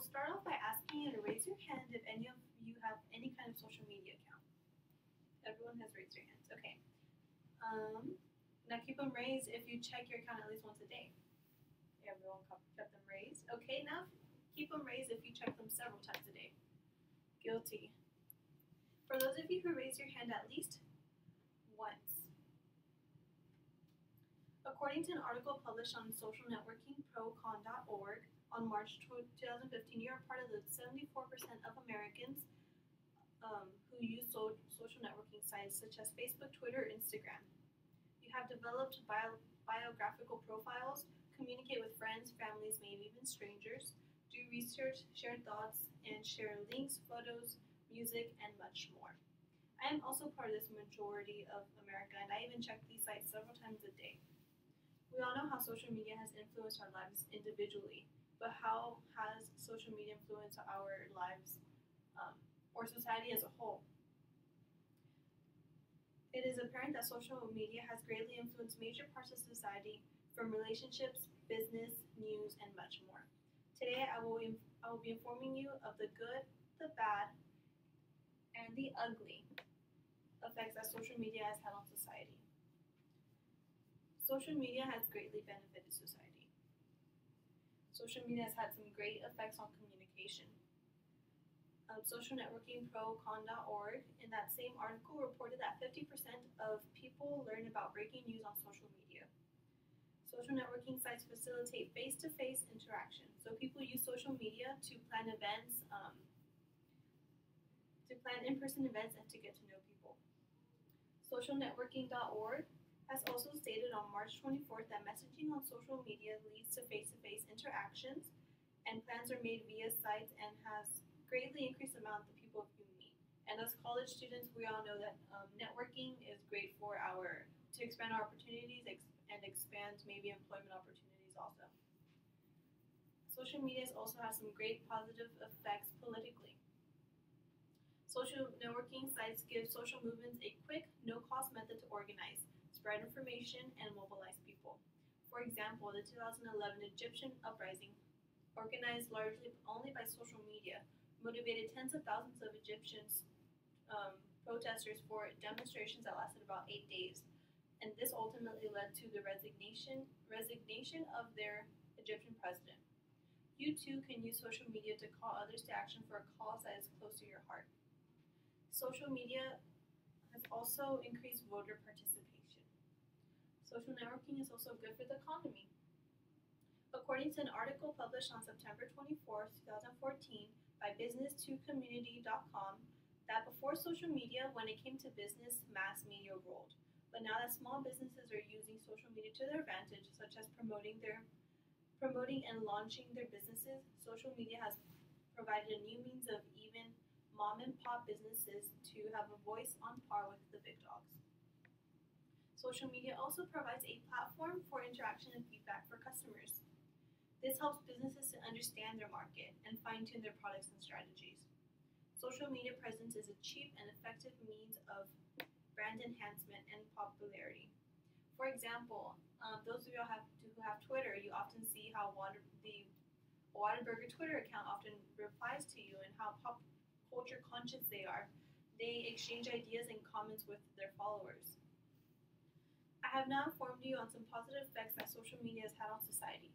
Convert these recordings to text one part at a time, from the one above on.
will start off by asking you to raise your hand if any of you have any kind of social media account. Everyone has raised their hands. Okay. Now keep them raised if you check your account at least once a day. Everyone kept them raised. Okay, now keep them raised if you check them several times a day. Guilty. For those of you who raise your hand at least once. According to an article published on socialnetworkingprocon.org on March 2015, you are part of the 74% of Americans who use social networking sites such as Facebook, Twitter, or Instagram. You have developed biographical profiles, communicate with friends, families, maybe even strangers, do research, share thoughts, and share links, photos, music, and much more. I am also part of this majority of America, and I even check these sites several times a day. We all know how social media has influenced our lives individually, but how has social media influenced our lives or society as a whole? It is apparent that social media has greatly influenced major parts of society, from relationships, business, news, and much more. Today, I will be informing you of the good, the bad, and the ugly effects that social media has had on society. Social media has greatly benefited society. Social media has had some great effects on communication. Socialnetworkingprocon.org in that same article reported that 50% of people learn about breaking news on social media. Social networking sites facilitate face-to-face interaction. So people use social media to plan events, to plan in-person events, and to get to know people. Socialnetworking.org has also stated on March 24th that messaging on social media leads to face-to-face interactions, and plans are made via sites and has greatly increased the amount of people you meet. And as college students, we all know that networking is great for to expand our opportunities and expand maybe employment opportunities also. Social media also has some great positive effects politically. Social networking sites give social movements a quick, no-cost method to organize, spread information, and mobilize people. For example, the 2011 Egyptian uprising, organized largely only by social media, motivated tens of thousands of Egyptians protesters for demonstrations that lasted about 8 days, and this ultimately led to the resignation of their Egyptian president. You too can use social media to call others to action for a cause that is close to your heart. Social media has also increased voter participation. Social networking is also good for the economy. According to an article published on September 24, 2014 by business2community.com, that before social media, when it came to business, mass media ruled. But now that small businesses are using social media to their advantage, such as promoting and launching their businesses, social media has provided a new means of even mom and pop businesses to have a voice on par with the big dogs. Social media also provides a platform for interaction and feedback for customers. This helps businesses to understand their market and fine-tune their products and strategies. Social media presence is a cheap and effective means of brand enhancement and popularity. For example, those of you who have Twitter, you often see how the Whataburger Twitter account often replies to you and how pop culture conscious they are. They exchange ideas and comments with their followers. I have now informed you on some positive effects that social media has had on society.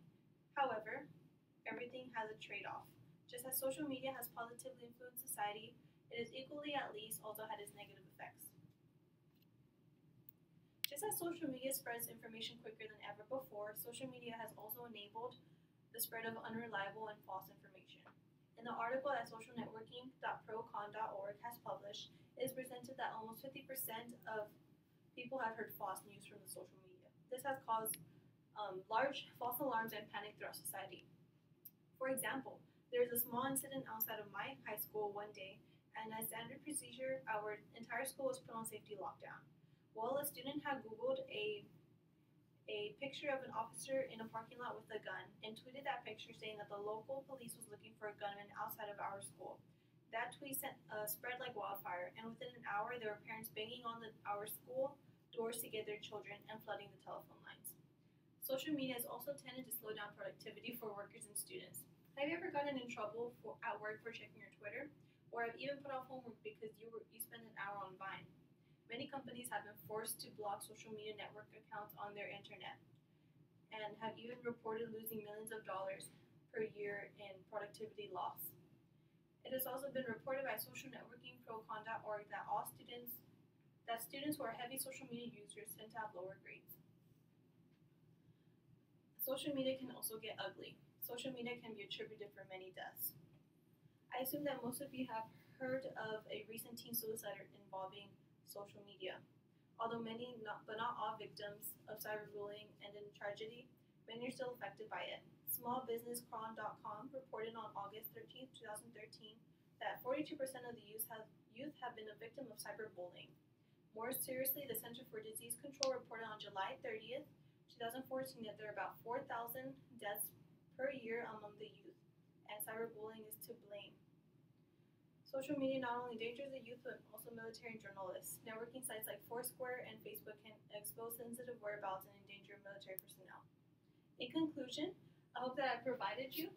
However, everything has a trade-off. Just as social media has positively influenced society, it has equally at least also had its negative effects. Just as social media spreads information quicker than ever before, social media has also enabled the spread of unreliable and false information. In the article that socialnetworking.procon.org has published, it is presented that almost 50% of people have heard false news from the social media. This has caused large false alarms and panic throughout society. For example, there was a small incident outside of my high school one day, and as standard procedure, our entire school was put on safety lockdown. Well, a student had Googled a picture of an officer in a parking lot with a gun and tweeted that picture saying that the local police was looking for a gunman outside of our school. That tweet spread like wildfire, and within an hour, there were parents banging on our school doors to get their children and flooding the telephone lines. Social media has also tended to slow down productivity for workers and students. Have you ever gotten in trouble at work for checking your Twitter? Or have even put off homework because you spent an hour on Vine? Many companies have been forced to block social media network accounts on their internet and have even reported losing millions of dollars per year in productivity loss. It has also been reported by social networking procon.org that students who are heavy social media users tend to have lower grades. Social media can also get ugly. Social media can be attributed for many deaths. I assume that most of you have heard of a recent teen suicide involving social media. Although but not all victims of cyberbullying ended in tragedy, many are still affected by it. Smallbusinesscron.com reported on August 13, 2013, that 42% of the youth have been a victim of cyberbullying. More seriously, the Center for Disease Control reported on July 30th, 2014, that there are about 4,000 deaths per year among the youth, and cyberbullying is to blame. Social media not only endangers the youth, but also military and journalists. Networking sites like Foursquare and Facebook can expose sensitive whereabouts and endanger military personnel. In conclusion, I hope that I provided you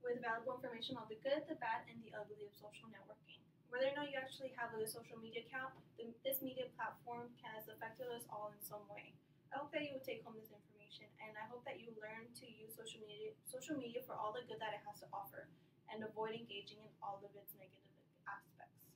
with valuable information on the good, the bad, and the ugly of social networking. Whether or not you actually have a social media account, this media platform has affected us all in some way. I hope that you will take home this information, and I hope that you learn to use social media for all the good that it has to offer, and avoid engaging in all of its negative aspects.